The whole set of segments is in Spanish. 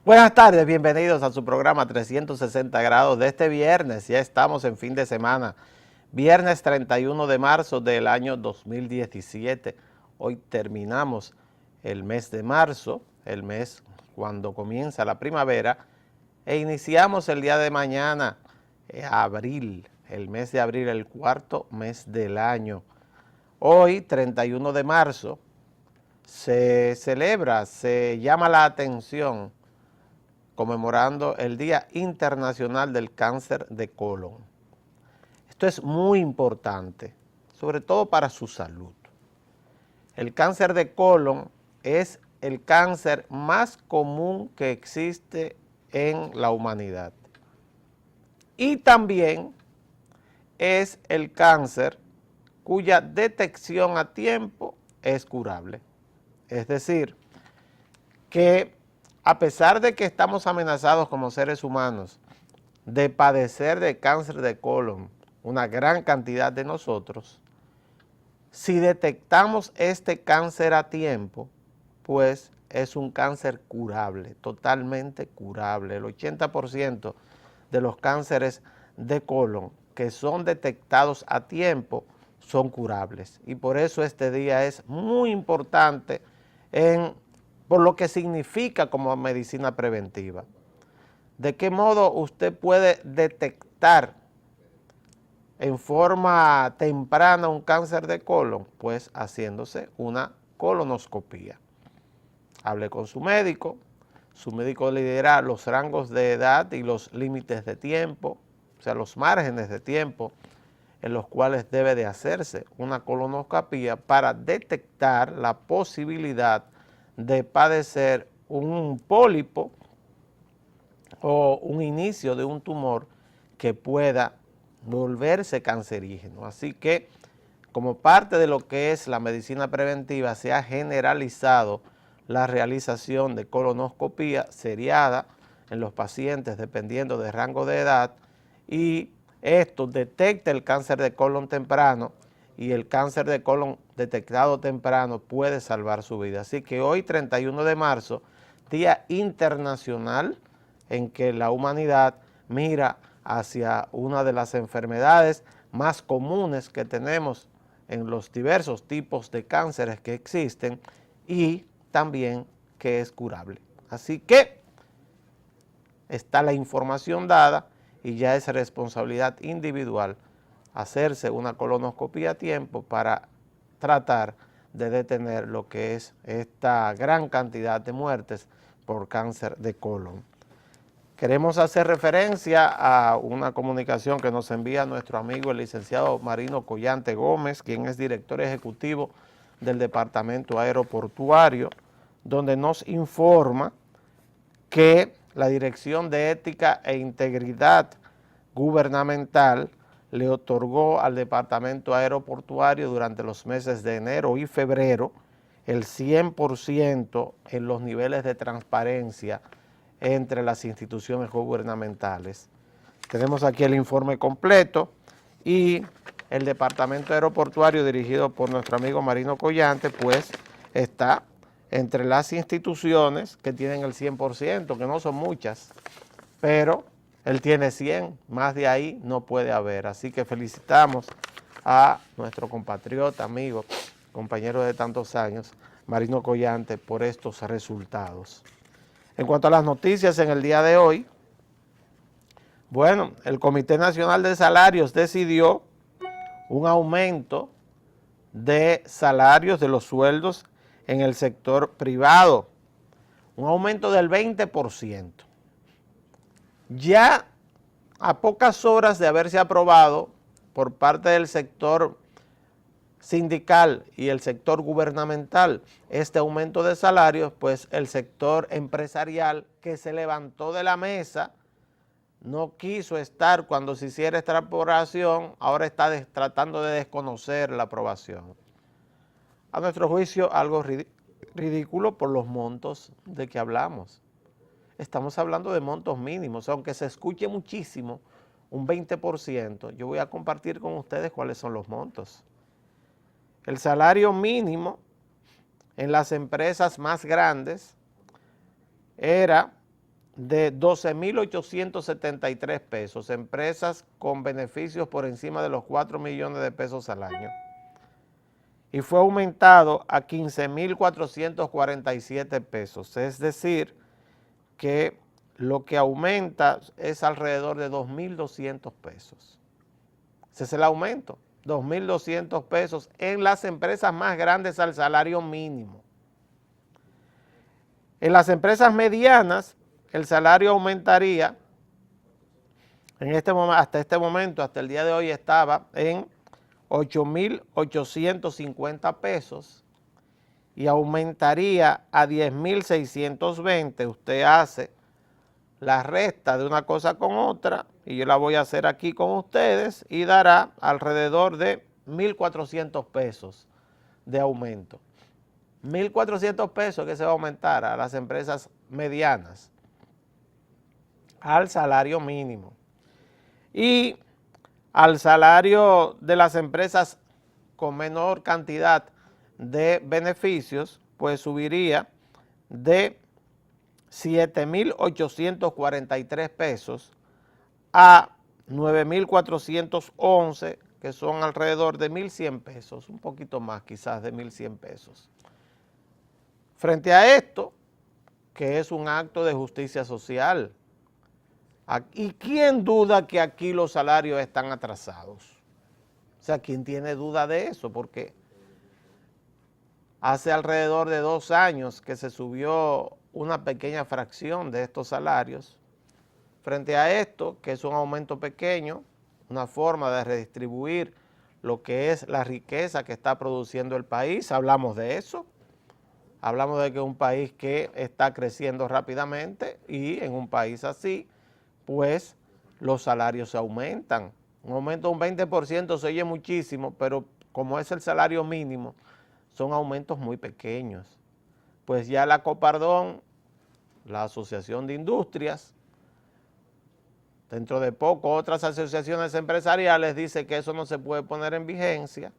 Buenas tardes, bienvenidos a su programa 360 grados de este viernes. Ya estamos en fin de semana, viernes 31 de marzo del año 2017. Hoy terminamos el mes de marzo, el mes cuando comienza la primavera, e iniciamos el día de mañana, abril, el mes de abril, el cuarto mes del año. Hoy, 31 de marzo, se celebra, se llama la atención conmemorando el Día Internacional del Cáncer de Colon. Esto es muy importante, sobre todo para su salud. El cáncer de colon es el cáncer más común que existe en la humanidad. Y también es el cáncer cuya detección a tiempo es curable. Es decir, que a pesar de que estamos amenazados como seres humanos de padecer de cáncer de colon, una gran cantidad de nosotros, si detectamos este cáncer a tiempo, pues es un cáncer curable, totalmente curable. El 80% de los cánceres de colon que son detectados a tiempo son curables. Y por eso este día es muy importante por lo que significa como medicina preventiva. ¿De qué modo usted puede detectar en forma temprana un cáncer de colon? Pues haciéndose una colonoscopía. Hable con su médico le dirá los rangos de edad y los límites de tiempo, o sea, los márgenes de tiempo en los cuales debe de hacerse una colonoscopía para detectar la posibilidad de padecer un pólipo o un inicio de un tumor que pueda volverse cancerígeno. Así que, como parte de lo que es la medicina preventiva, se ha generalizado la realización de colonoscopía seriada en los pacientes dependiendo del rango de edad, y esto detecta el cáncer de colon temprano, y el cáncer de colon detectado temprano puede salvar su vida. Así que hoy, 31 de marzo, Día Internacional en que la humanidad mira hacia una de las enfermedades más comunes que tenemos en los diversos tipos de cánceres que existen, y también que es curable. Así que está la información dada y ya es responsabilidad individual hacerse una colonoscopia a tiempo para tratar de detener lo que es esta gran cantidad de muertes por cáncer de colon. Queremos hacer referencia a una comunicación que nos envía nuestro amigo el licenciado Marino Collante Gómez, quien es director ejecutivo del Departamento Aeroportuario, donde nos informa que la Dirección de Ética e Integridad Gubernamental le otorgó al Departamento Aeroportuario durante los meses de enero y febrero el 100% en los niveles de transparencia entre las instituciones gubernamentales. Tenemos aquí el informe completo y el Departamento Aeroportuario, dirigido por nuestro amigo Marino Collante, pues está entre las instituciones que tienen el 100%, que no son muchas, pero él tiene 100, más de ahí no puede haber. Así que felicitamos a nuestro compatriota, amigo, compañero de tantos años, Marino Collante, por estos resultados. En cuanto a las noticias en el día de hoy, bueno, el Comité Nacional de Salarios decidió un aumento de salarios de los sueldos en el sector privado, un aumento del 20%. Ya a pocas horas de haberse aprobado por parte del sector sindical y el sector gubernamental este aumento de salarios, pues el sector empresarial, que se levantó de la mesa, no quiso estar cuando se hiciera esta aprobación, ahora está tratando de desconocer la aprobación. A nuestro juicio, algo ridículo por los montos de que hablamos. Estamos hablando de montos mínimos, aunque se escuche muchísimo, un 20%, yo voy a compartir con ustedes cuáles son los montos. El salario mínimo en las empresas más grandes era de 12.873 pesos, empresas con beneficios por encima de los 4 millones de pesos al año. Y fue aumentado a 15.447 pesos, es decir, que lo que aumenta es alrededor de 2.200 pesos. Ese es el aumento, 2.200 pesos en las empresas más grandes al salario mínimo. En las empresas medianas, el salario aumentaría, hasta este momento, hasta el día de hoy estaba en 8.850 pesos y aumentaría a 10.620. Usted hace la resta de una cosa con otra y yo la voy a hacer aquí con ustedes y dará alrededor de 1.400 pesos de aumento. 1.400 pesos que se va a aumentar a las empresas medianas al salario mínimo y al salario de las empresas con menor cantidad de beneficios, pues subiría de 7.843 pesos a 9.411, que son alrededor de 1.100 pesos, un poquito más quizás de 1.100 pesos. Frente a esto, que es un acto de justicia social, ¿y quién duda que aquí los salarios están atrasados? O sea, ¿quién tiene duda de eso? Porque hace alrededor de 2 años que se subió una pequeña fracción de estos salarios. Frente a esto, que es un aumento pequeño, una forma de redistribuir lo que es la riqueza que está produciendo el país, hablamos de eso. Hablamos de que es un país que está creciendo rápidamente y en un país así, pues los salarios se aumentan. Un aumento de un 20% se oye muchísimo, pero como es el salario mínimo, son aumentos muy pequeños. Pues ya la Copardón, la Asociación de Industrias, dentro de poco otras asociaciones empresariales dicen que eso no se puede poner en vigencia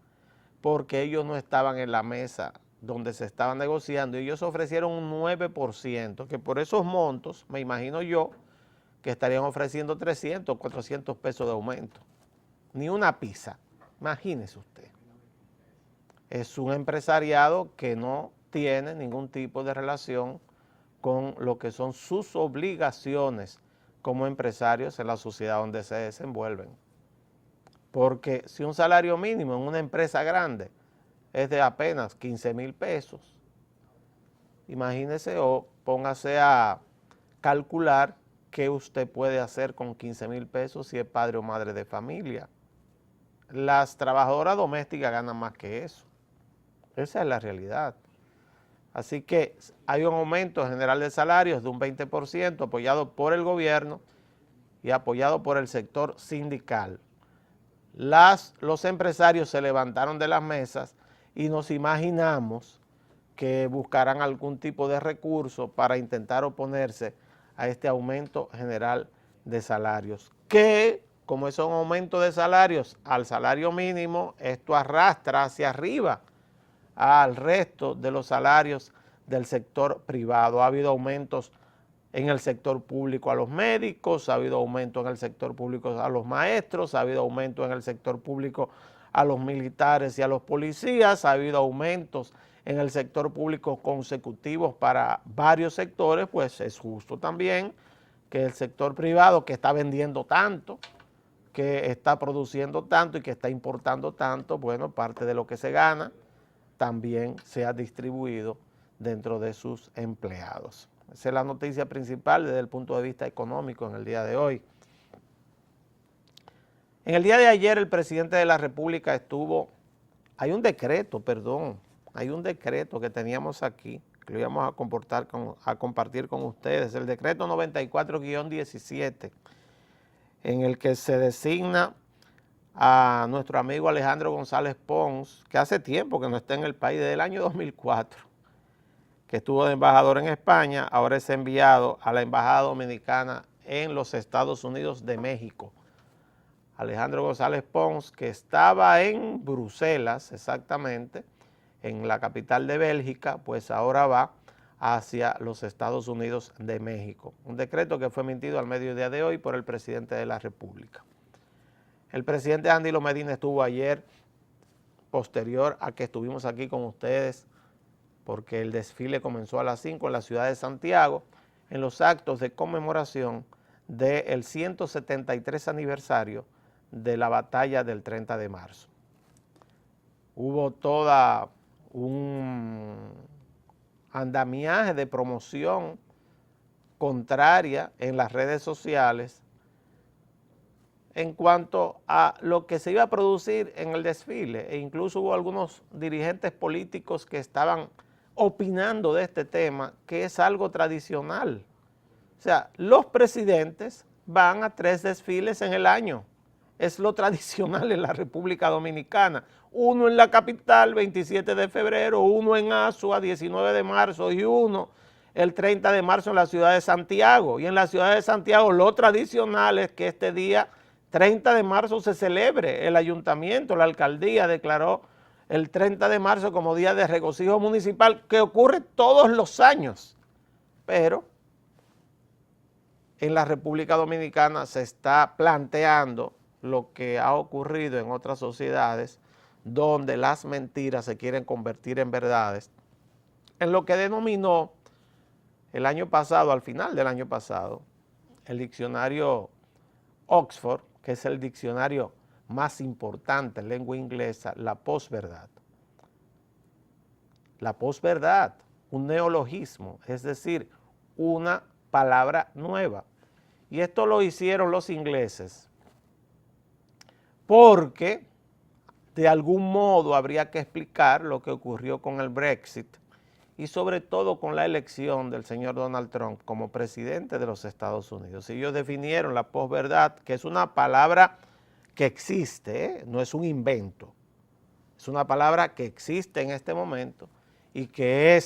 porque ellos no estaban en la mesa donde se estaban negociando y ellos ofrecieron un 9%, que por esos montos, me imagino yo, que estarían ofreciendo 300, 400 pesos de aumento. Ni una pizza, imagínese usted. Es un empresariado que no tiene ningún tipo de relación con lo que son sus obligaciones como empresarios en la sociedad donde se desenvuelven. Porque si un salario mínimo en una empresa grande es de apenas 15.000 pesos, imagínese o póngase a calcular qué usted puede hacer con 15.000 pesos si es padre o madre de familia. Las trabajadoras domésticas ganan más que eso. Esa es la realidad. Así que hay un aumento general de salarios de un 20% apoyado por el gobierno y apoyado por el sector sindical. Los empresarios se levantaron de las mesas y nos imaginamos que buscarán algún tipo de recurso para intentar oponerse a este aumento general de salarios, que como es un aumento de salarios al salario mínimo, esto arrastra hacia arriba al resto de los salarios del sector privado. Ha habido aumentos en el sector público a los médicos, ha habido aumento en el sector público a los maestros, ha habido aumento en el sector público a los militares y a los policías, ha habido aumentos en el sector público consecutivos para varios sectores, pues es justo también que el sector privado que está vendiendo tanto, que está produciendo tanto y que está importando tanto, bueno, parte de lo que se gana también sea distribuido dentro de sus empleados. Esa es la noticia principal desde el punto de vista económico en el día de hoy. En el día de ayer el presidente de la República hay un decreto que teníamos aquí, que lo íbamos a compartir con ustedes, el decreto 94-17, en el que se designa a nuestro amigo Alejandro González Pons, que hace tiempo que no está en el país, desde el año 2004, que estuvo de embajador en España, ahora es enviado a la Embajada Dominicana en los Estados Unidos de México. Alejandro González Pons, que estaba en Bruselas, exactamente, en la capital de Bélgica, pues ahora va hacia los Estados Unidos de México. Un decreto que fue emitido al mediodía de hoy por el presidente de la República. El presidente Danilo Medina estuvo ayer, posterior a que estuvimos aquí con ustedes, porque el desfile comenzó a las 5 en la ciudad de Santiago, en los actos de conmemoración del 173 aniversario de la batalla del 30 de marzo. Hubo toda un andamiaje de promoción contraria en las redes sociales en cuanto a lo que se iba a producir en el desfile, e incluso hubo algunos dirigentes políticos que estaban opinando de este tema, que es algo tradicional. O sea, los presidentes van a 3 desfiles en el año, es lo tradicional en la República Dominicana, uno en la capital 27 de febrero, uno en Azua 19 de marzo y uno el 30 de marzo en la ciudad de Santiago. Y en la ciudad de Santiago lo tradicional es que este día 30 de marzo se celebre. El ayuntamiento, la alcaldía declaró el 30 de marzo como día de regocijo municipal, que ocurre todos los años, pero en la República Dominicana se está planteando lo que ha ocurrido en otras sociedades donde las mentiras se quieren convertir en verdades, en lo que denominó el año pasado, al final del año pasado, el diccionario Oxford, que es el diccionario más importante en lengua inglesa, la posverdad. La posverdad, un neologismo, es decir, una palabra nueva. Y esto lo hicieron los ingleses porque de algún modo habría que explicar lo que ocurrió con el Brexit y sobre todo con la elección del señor Donald Trump como presidente de los Estados Unidos. Ellos definieron la posverdad, que es una palabra que existe, no es un invento, es una palabra que existe en este momento y que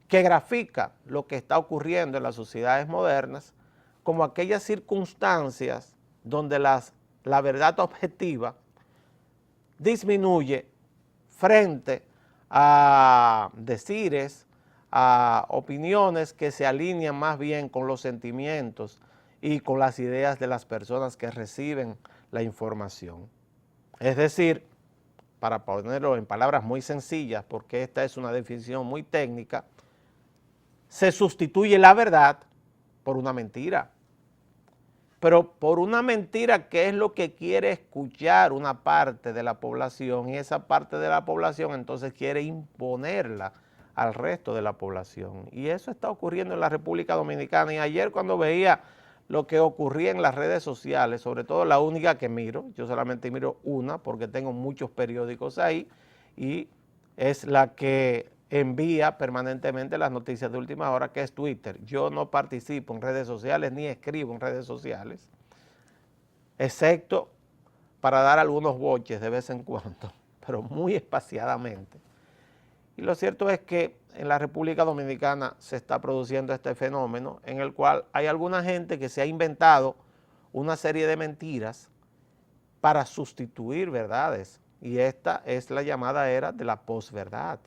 grafica lo que está ocurriendo en las sociedades modernas como aquellas circunstancias donde la verdad objetiva disminuye frente a decires, a opiniones que se alinean más bien con los sentimientos y con las ideas de las personas que reciben la información. Es decir, para ponerlo en palabras muy sencillas, porque esta es una definición muy técnica, se sustituye la verdad por una mentira. Pero por una mentira que es lo que quiere escuchar una parte de la población, y esa parte de la población entonces quiere imponerla al resto de la población. Y eso está ocurriendo en la República Dominicana. Y ayer cuando veía lo que ocurría en las redes sociales, sobre todo la única que miro, yo solamente miro una porque tengo muchos periódicos ahí, y es la que envía permanentemente las noticias de última hora, que es Twitter. Yo no participo en redes sociales ni escribo en redes sociales, excepto para dar algunos boches de vez en cuando, pero muy espaciadamente. Y lo cierto es que en la República Dominicana se está produciendo este fenómeno en el cual hay alguna gente que se ha inventado una serie de mentiras para sustituir verdades, y esta es la llamada era de la posverdad.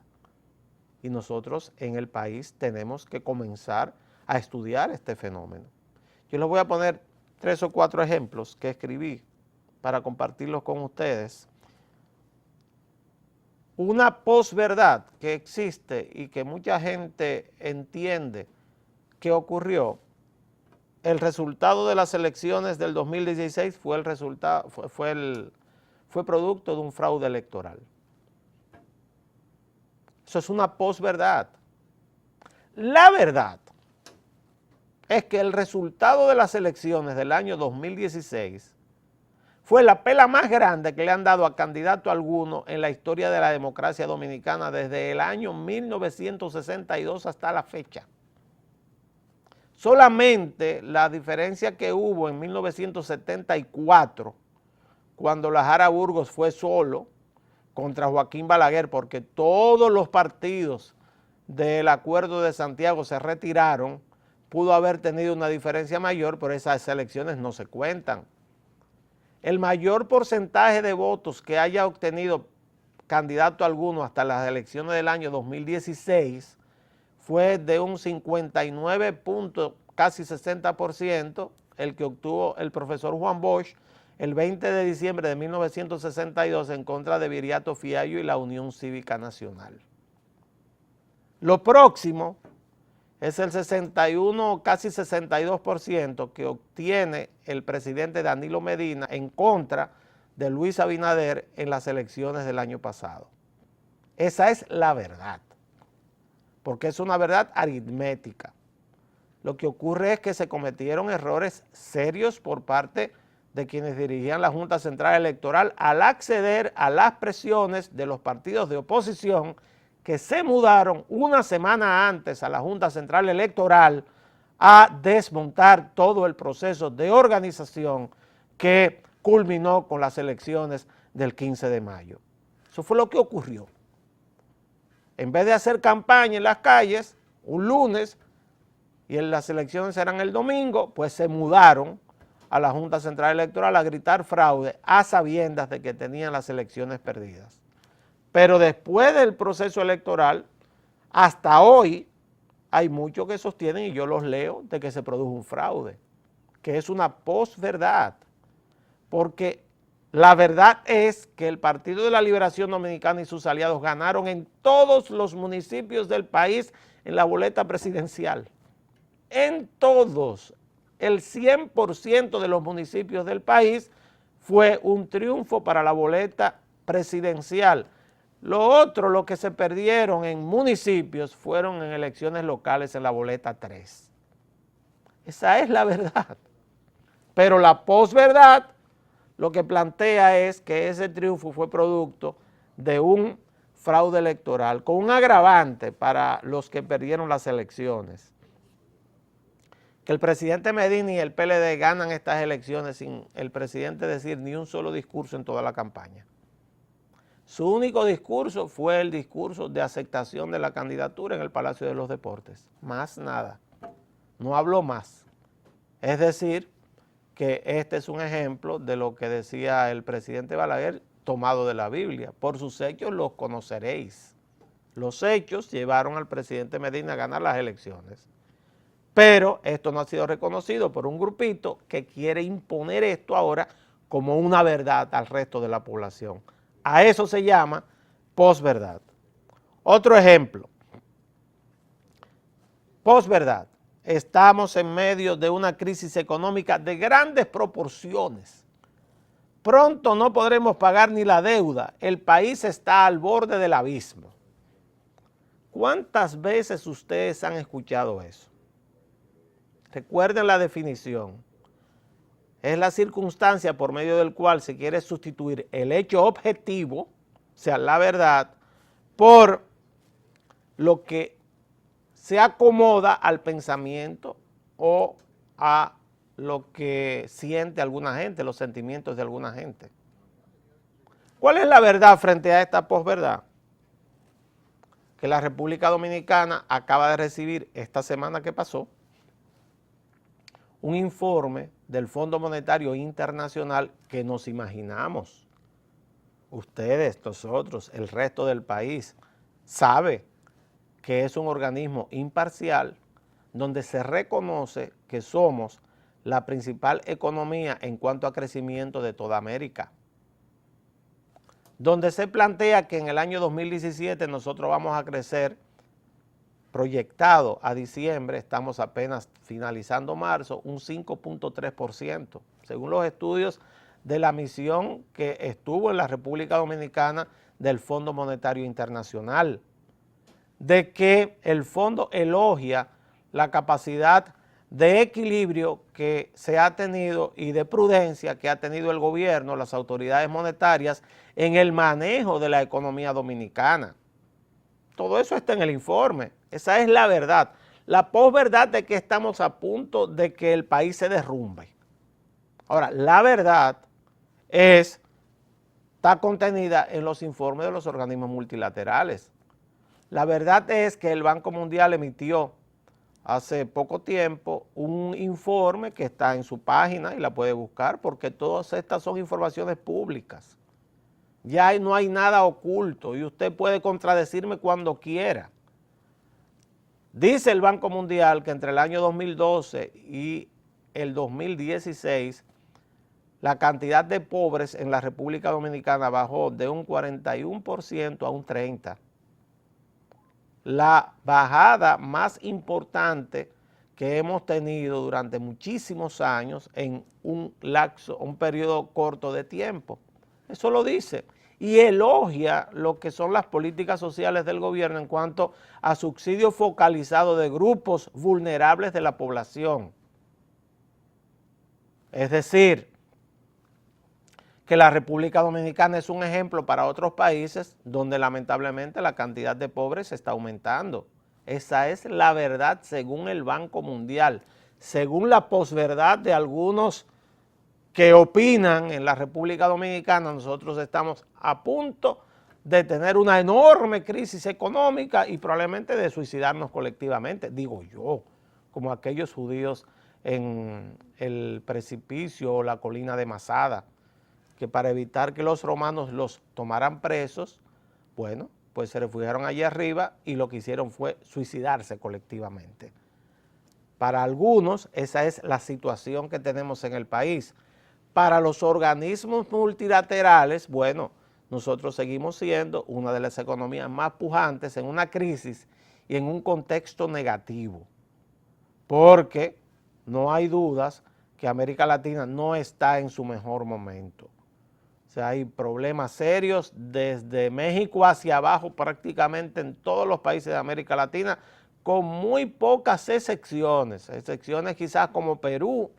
Y nosotros en el país tenemos que comenzar a estudiar este fenómeno. Yo les voy a poner 3 o 4 ejemplos que escribí para compartirlos con ustedes. Una posverdad que existe y que mucha gente entiende que ocurrió, el resultado de las elecciones del 2016 fue producto de un fraude electoral. Eso es una posverdad. La verdad es que el resultado de las elecciones del año 2016 fue la pela más grande que le han dado a candidato alguno en la historia de la democracia dominicana desde el año 1962 hasta la fecha. Solamente la diferencia que hubo en 1974, cuando la Jara Burgos fue solo contra Joaquín Balaguer, porque todos los partidos del Acuerdo de Santiago se retiraron, pudo haber tenido una diferencia mayor, pero esas elecciones no se cuentan. El mayor porcentaje de votos que haya obtenido candidato alguno hasta las elecciones del año 2016 fue de un 59 punto, casi 60%, el que obtuvo el profesor Juan Bosch el 20 de diciembre de 1962 en contra de Viriato Fiallo y la Unión Cívica Nacional. Lo próximo es el 61, casi 62% que obtiene el presidente Danilo Medina en contra de Luis Abinader en las elecciones del año pasado. Esa es la verdad, porque es una verdad aritmética. Lo que ocurre es que se cometieron errores serios por parte de quienes dirigían la Junta Central Electoral al acceder a las presiones de los partidos de oposición que se mudaron una semana antes a la Junta Central Electoral a desmontar todo el proceso de organización que culminó con las elecciones del 15 de mayo. Eso fue lo que ocurrió. En vez de hacer campaña en las calles, un lunes, y las elecciones eran el domingo, pues se mudaron a la Junta Central Electoral a gritar fraude a sabiendas de que tenían las elecciones perdidas. Pero después del proceso electoral, hasta hoy, hay muchos que sostienen, y yo los leo, de que se produjo un fraude, que es una posverdad, porque la verdad es que el Partido de la Liberación Dominicana y sus aliados ganaron en todos los municipios del país en la boleta presidencial. En todos, el 100% de los municipios del país fue un triunfo para la boleta presidencial. Lo que se perdieron en municipios fueron en elecciones locales en la boleta 3. Esa es la verdad. Pero la posverdad lo que plantea es que ese triunfo fue producto de un fraude electoral, con un agravante para los que perdieron las elecciones. Que el presidente Medina y el PLD ganan estas elecciones sin el presidente decir ni un solo discurso en toda la campaña. Su único discurso fue el discurso de aceptación de la candidatura en el Palacio de los Deportes. Más nada. No habló más. Es decir, que este es un ejemplo de lo que decía el presidente Balaguer tomado de la Biblia. Por sus hechos los conoceréis. Los hechos llevaron al presidente Medina a ganar las elecciones. Pero esto no ha sido reconocido por un grupito que quiere imponer esto ahora como una verdad al resto de la población. A eso se llama posverdad. Otro ejemplo. Posverdad. Estamos en medio de una crisis económica de grandes proporciones. Pronto no podremos pagar ni la deuda. El país está al borde del abismo. ¿Cuántas veces ustedes han escuchado eso? Recuerden la definición. Es la circunstancia por medio del cual se quiere sustituir el hecho objetivo, o sea, la verdad, por lo que se acomoda al pensamiento o a lo que siente alguna gente, los sentimientos de alguna gente. ¿Cuál es la verdad frente a esta posverdad? Que la República Dominicana acaba de recibir esta semana que pasó un informe del Fondo Monetario Internacional que nos imaginamos. Ustedes, nosotros, el resto del país, sabe que es un organismo imparcial donde se reconoce que somos la principal economía en cuanto a crecimiento de toda América. Donde se plantea que en el año 2017 nosotros vamos a crecer proyectado a diciembre, estamos apenas finalizando marzo, un 5.3%, según los estudios de la misión que estuvo en la República Dominicana del Fondo Monetario Internacional, de que el fondo elogia la capacidad de equilibrio que se ha tenido y de prudencia que ha tenido el gobierno, las autoridades monetarias, en el manejo de la economía dominicana. Todo eso está en el informe, esa es la verdad. La posverdad de que estamos a punto de que el país se derrumbe. Ahora, la verdad está contenida en los informes de los organismos multilaterales. La verdad es que el Banco Mundial emitió hace poco tiempo un informe que está en su página y la puede buscar porque todas estas son informaciones públicas. Ya no hay nada oculto y usted puede contradecirme cuando quiera. Dice el Banco Mundial que entre el año 2012 y el 2016 la cantidad de pobres en la República Dominicana bajó de un 41% a un 30%. La bajada más importante que hemos tenido durante muchísimos años en un periodo corto de tiempo. Eso lo dice. Y elogia lo que son las políticas sociales del gobierno en cuanto a subsidio focalizado de grupos vulnerables de la población. Es decir, que la República Dominicana es un ejemplo para otros países donde lamentablemente la cantidad de pobres está aumentando. Esa es la verdad según el Banco Mundial, según la posverdad de algunos que opinan en la República Dominicana. Nosotros estamos a punto de tener una enorme crisis económica y probablemente de suicidarnos colectivamente, digo yo, como aquellos judíos en el precipicio o la colina de Masada, que para evitar que los romanos los tomaran presos, bueno, pues se refugiaron allí arriba y lo que hicieron fue suicidarse colectivamente. Para algunos esa es la situación que tenemos en el país. Para los organismos multilaterales, bueno, nosotros seguimos siendo una de las economías más pujantes en una crisis y en un contexto negativo, porque no hay dudas que América Latina no está en su mejor momento. O sea, hay problemas serios desde México hacia abajo prácticamente en todos los países de América Latina, con muy pocas excepciones quizás como Perú,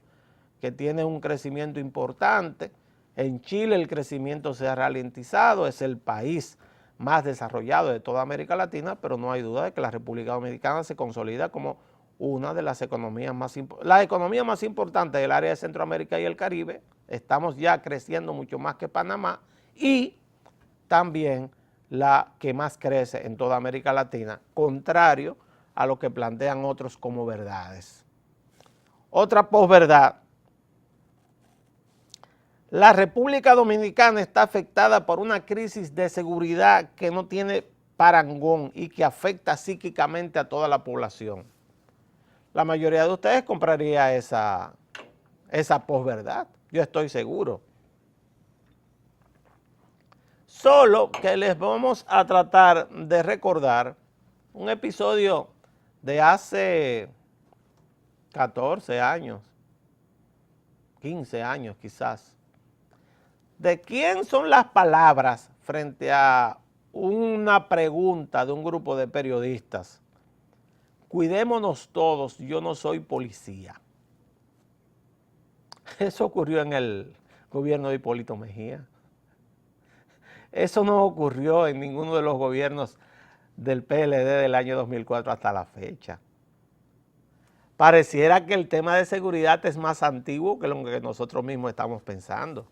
que tiene un crecimiento importante. En Chile el crecimiento se ha ralentizado, es el país más desarrollado de toda América Latina, pero no hay duda de que la República Dominicana se consolida como una de las economías la economía más importante del área de Centroamérica y el Caribe. Estamos ya creciendo mucho más que Panamá y también la que más crece en toda América Latina, contrario a lo que plantean otros como verdades. Otra posverdad: la República Dominicana está afectada por una crisis de seguridad que no tiene parangón y que afecta psíquicamente a toda la población. La mayoría de ustedes compraría esa posverdad, yo estoy seguro. Solo que les vamos a tratar de recordar un episodio de hace 14 años, 15 años quizás. ¿De quién son las palabras frente a una pregunta de un grupo de periodistas? Cuidémonos todos, yo no soy policía. Eso ocurrió en el gobierno de Hipólito Mejía. Eso no ocurrió en ninguno de los gobiernos del PLD del año 2004 hasta la fecha. Pareciera que el tema de seguridad es más antiguo que lo que nosotros mismos estamos pensando.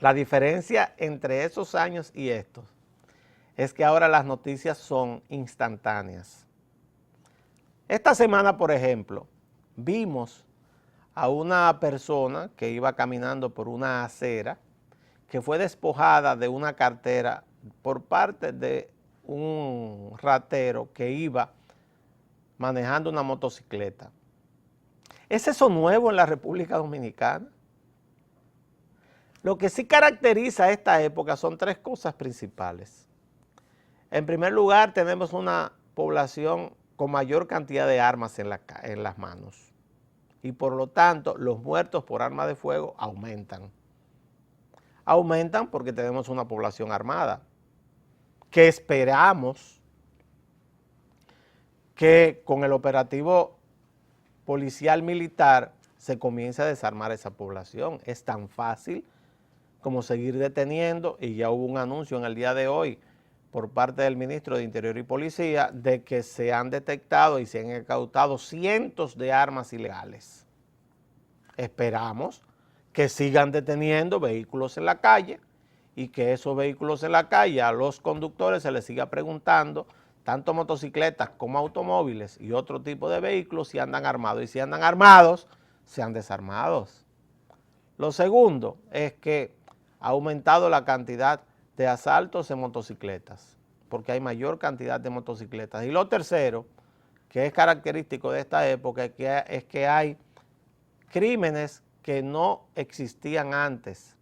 La diferencia entre esos años y estos es que ahora las noticias son instantáneas. Esta semana, por ejemplo, vimos a una persona que iba caminando por una acera que fue despojada de una cartera por parte de un ratero que iba manejando una motocicleta. ¿Es eso nuevo en la República Dominicana? Lo que sí caracteriza a esta época son tres cosas principales. En primer lugar, tenemos una población con mayor cantidad de armas en las manos y por lo tanto los muertos por arma de fuego aumentan. Aumentan porque tenemos una población armada que esperamos que con el operativo policial militar se comience a desarmar esa población. Es tan fácil como seguir deteniendo, y ya hubo un anuncio en el día de hoy por parte del ministro de Interior y Policía de que se han detectado y se han incautado cientos de armas ilegales. Esperamos que sigan deteniendo vehículos en la calle y que esos vehículos en la calle a los conductores se les siga preguntando, tanto motocicletas como automóviles y otro tipo de vehículos, si andan armados, y si andan armados, sean desarmados. Lo segundo es que ha aumentado la cantidad de asaltos en motocicletas. porque hay mayor cantidad de motocicletas. Y lo tercero, que es característico de esta época, es que hay crímenes que no existían antes.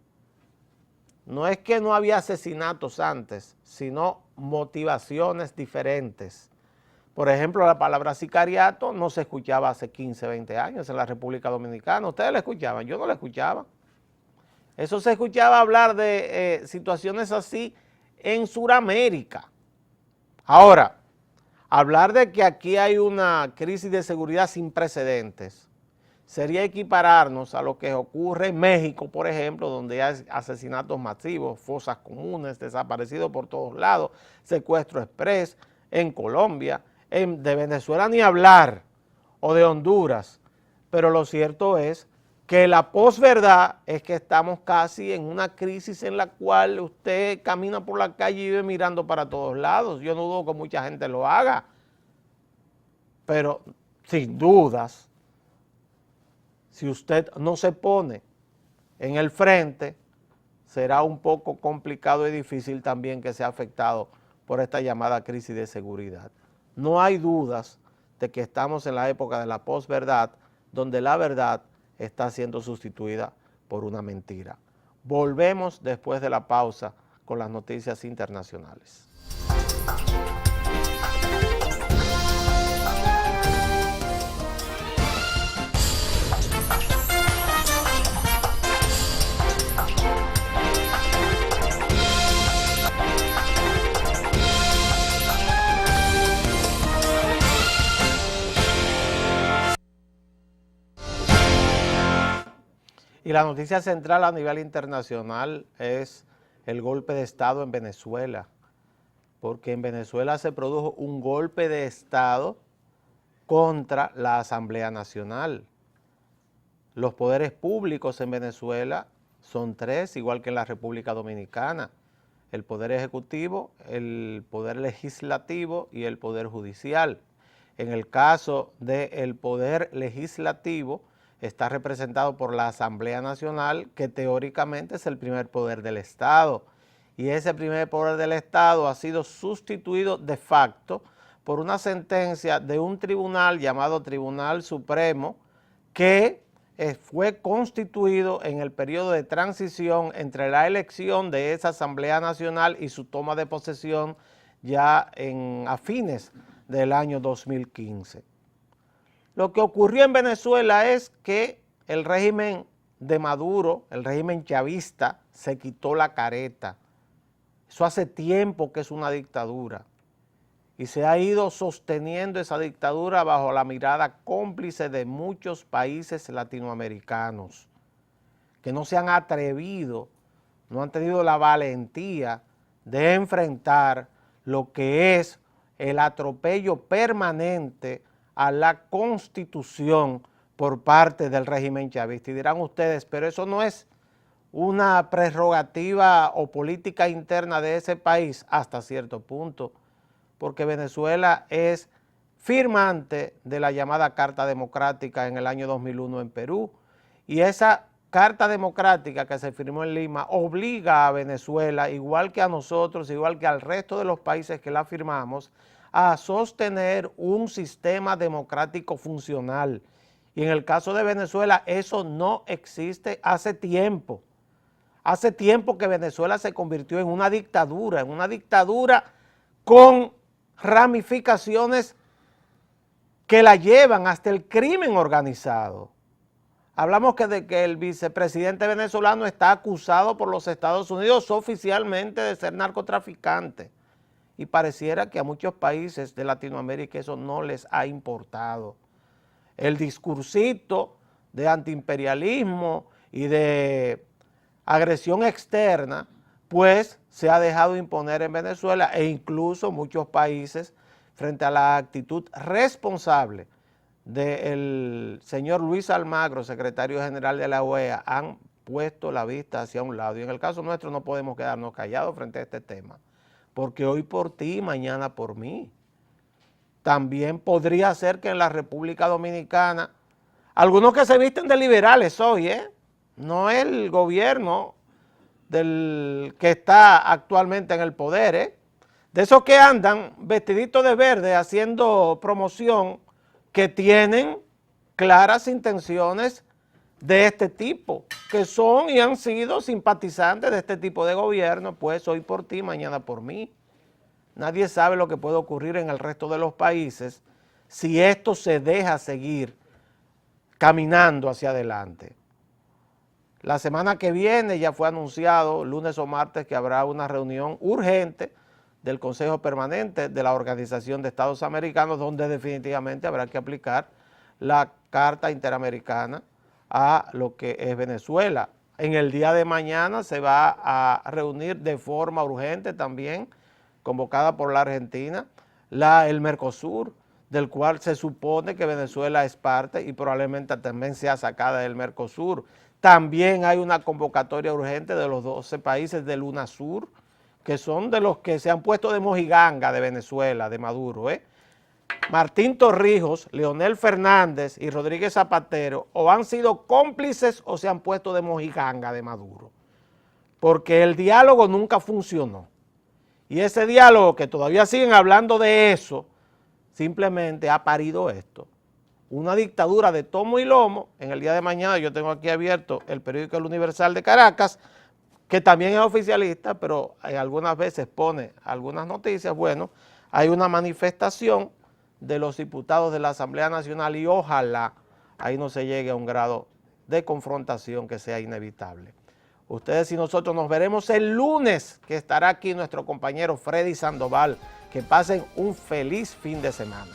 No es que no había asesinatos antes, sino motivaciones diferentes. Por ejemplo, la palabra sicariato no se escuchaba hace 15, 20 años en la República Dominicana. ¿Ustedes la escuchaban? Yo no la escuchaba. Eso se escuchaba hablar de situaciones así en Sudamérica. Ahora, hablar de que aquí hay una crisis de seguridad sin precedentes sería equipararnos a lo que ocurre en México, por ejemplo, donde hay asesinatos masivos, fosas comunes, desaparecidos por todos lados, secuestro express, en Colombia, de Venezuela ni hablar, o de Honduras. Pero lo cierto es que la posverdad es que estamos casi en una crisis en la cual usted camina por la calle y vive mirando para todos lados. Yo no dudo que mucha gente lo haga, pero sin dudas, si usted no se pone en el frente, será un poco complicado y difícil también que sea afectado por esta llamada crisis de seguridad. No hay dudas de que estamos en la época de la posverdad, donde la verdad está siendo sustituida por una mentira. Volvemos después de la pausa con las noticias internacionales. Y la noticia central a nivel internacional es el golpe de Estado en Venezuela, porque en Venezuela se produjo un golpe de Estado contra la Asamblea Nacional. Los poderes públicos en Venezuela son tres, igual que en la República Dominicana: el Poder Ejecutivo, el Poder Legislativo y el Poder Judicial. En el caso del Poder Legislativo, está representado por la Asamblea Nacional, que teóricamente es el primer poder del Estado. Y ese primer poder del Estado ha sido sustituido de facto por una sentencia de un tribunal llamado Tribunal Supremo, que fue constituido en el periodo de transición entre la elección de esa Asamblea Nacional y su toma de posesión ya a fines del año 2015. Lo que ocurrió en Venezuela es que el régimen de Maduro, el régimen chavista, se quitó la careta. Eso hace tiempo que es una dictadura y se ha ido sosteniendo esa dictadura bajo la mirada cómplice de muchos países latinoamericanos que no se han atrevido, no han tenido la valentía de enfrentar lo que es el atropello permanente a la Constitución por parte del régimen chavista. Y dirán ustedes, pero eso no es una prerrogativa o política interna de ese país. Hasta cierto punto, porque Venezuela es firmante de la llamada Carta Democrática en el año 2001 en Perú, y esa Carta Democrática que se firmó en Lima obliga a Venezuela, igual que a nosotros, igual que al resto de los países que la firmamos, a sostener un sistema democrático funcional. Y en el caso de Venezuela eso no existe hace tiempo. Hace tiempo que Venezuela se convirtió en una dictadura con ramificaciones que la llevan hasta el crimen organizado. Hablamos de que el vicepresidente venezolano está acusado por los Estados Unidos oficialmente de ser narcotraficante. Y pareciera que a muchos países de Latinoamérica eso no les ha importado. El discursito de antiimperialismo y de agresión externa, pues se ha dejado imponer en Venezuela, e incluso muchos países, frente a la actitud responsable del señor Luis Almagro, secretario general de la OEA, han puesto la vista hacia un lado. Y en el caso nuestro no podemos quedarnos callados frente a este tema, porque hoy por ti, mañana por mí. También podría ser que en la República Dominicana, algunos que se visten de liberales hoy, no el gobierno del que está actualmente en el poder, de esos que andan vestiditos de verde haciendo promoción, que tienen claras intenciones de este tipo, que son y han sido simpatizantes de este tipo de gobierno, pues hoy por ti, mañana por mí. Nadie sabe lo que puede ocurrir en el resto de los países si esto se deja seguir caminando hacia adelante. La semana que viene ya fue anunciado, lunes o martes, que habrá una reunión urgente del Consejo Permanente de la Organización de Estados Americanos, donde definitivamente habrá que aplicar la Carta Interamericana a lo que es Venezuela. En el día de mañana se va a reunir de forma urgente también, convocada por la Argentina, el Mercosur, del cual se supone que Venezuela es parte y probablemente también sea sacada del Mercosur. También hay una convocatoria urgente de los 12 países del UNASUR, que son de los que se han puesto de mojiganga de Venezuela, de Maduro. Martín Torrijos, Leonel Fernández y Rodríguez Zapatero o han sido cómplices o se han puesto de mojiganga de Maduro, porque el diálogo nunca funcionó. Y ese diálogo, que todavía siguen hablando de eso, simplemente ha parido esto. Una dictadura de tomo y lomo. En el día de mañana yo tengo aquí abierto el periódico El Universal de Caracas, que también es oficialista, pero algunas veces pone algunas noticias. Bueno, hay una manifestación de los diputados de la Asamblea Nacional y ojalá ahí no se llegue a un grado de confrontación que sea inevitable. Ustedes y nosotros nos veremos el lunes, que estará aquí nuestro compañero Freddy Sandoval. Que pasen un feliz fin de semana.